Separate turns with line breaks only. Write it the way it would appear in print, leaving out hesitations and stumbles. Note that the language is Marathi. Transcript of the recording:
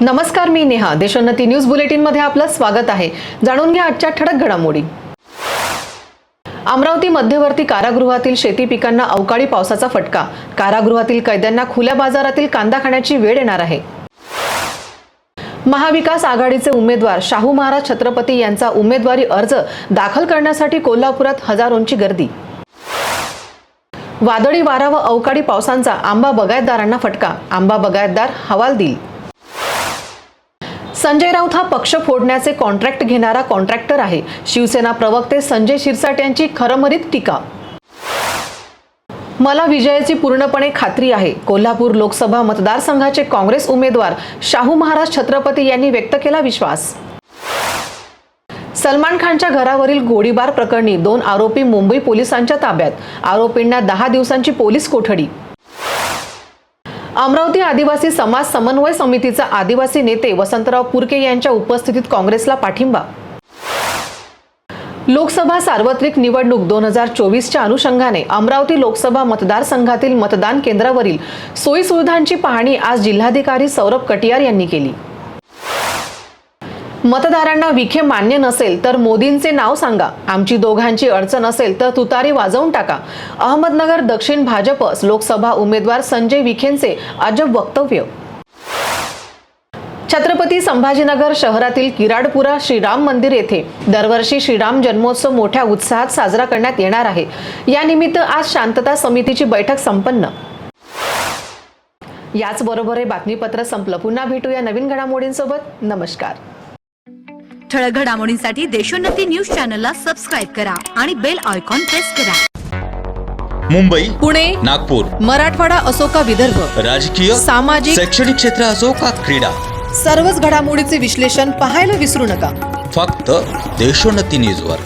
नमस्कार, मी नेहा. देशोन्नती न्यूज बुलेटिन मध्ये आपलं स्वागत आहे. जाणून घ्या आजच्या ठळक घडामोडी. अमरावती मध्यवर्ती कारागृहातील शेती पिकांना अवकाळी पावसाचा फटका. कारागृहातील कैद्यांना खुल्या बाजारातील कांदा खाण्याची वेळ येणार आहे. महाविकास आघाडीचे उमेदवार शाहू महाराज छत्रपती यांचा उमेदवारी अर्ज दाखल करण्यासाठी कोल्हापुरात हजारोंची गर्दी. वादळी वारा व अवकाळी पावसांचा आंबा बागायतदारांना फटका. आंबा बागायतदार हवालदिल. संजय राऊत हा पक्ष फोडण्याचे कॉन्ट्रॅक्ट घेणारा कॉन्ट्रॅक्टर आहे. शिवसेना प्रवक्ते संजय शिरसाट यांची खरमरीत टीका. मला विजयाची पूर्णपणे खात्री आहे. कोल्हापूर लोकसभा मतदारसंघाचे काँग्रेस उमेदवार शाहू महाराज छत्रपती यांनी व्यक्त केला विश्वास. सलमान खानच्या घरावरील गोळीबार प्रकरणी 2 आरोपी मुंबई पोलिसांच्या ताब्यात. आरोपींना 10 दिवसांची पोलीस कोठडी. अमरावती आदिवासी समाज समन्वय समितीचा आदिवासी नेते वसंतराव पुरके यांच्या उपस्थितीत काँग्रेसला पाठिंबा. लोकसभा सार्वत्रिक निवडणूक 2024च्या अनुषंगाने अमरावती लोकसभा मतदारसंघातील मतदान केंद्रावरील सोयी सुविधांची पाहणी आज जिल्हाधिकारी सौरभ कटियार यांनी केली. मतदारांना विखे मान्य नसेल तर मोदींचे नाव सांगा. आमची दोघांची अडचण असेल तर तुतारी वाजवून टाका. अहमदनगर दक्षिण भाजप लोकसभा उमेदवार संजय विखेंचे अजब वक्तव्य. छत्रपती संभाजीनगर शहरातील किराडपुरा श्रीराम मंदिर येथे दरवर्षी श्रीराम जन्मोत्सव मोठ्या उत्साहात साजरा करण्यात येणार आहे. यानिमित्त आज शांतता समितीची बैठक संपन्न. याचबरोबर हे बातमीपत्र संपलं. पुन्हा भेटूया नवीन घडामोडींसोबत. नमस्कार.
ठळक घडामोडींसाठी देशोन्नती न्यूज चॅनलला सबस्क्राइब करा आणि बेल आयकॉन प्रेस करा.
मुंबई,
पुणे,
नागपूर,
मराठवाडा असो का विदर्भ,
राजकीय,
सामाजिक,
शैक्षणिक क्षेत्र असो का क्रीडा,
सर्वच घडामोडीचे विश्लेषण पाहायला विसरू नका.
फक्त देशोन्नती न्यूजवर.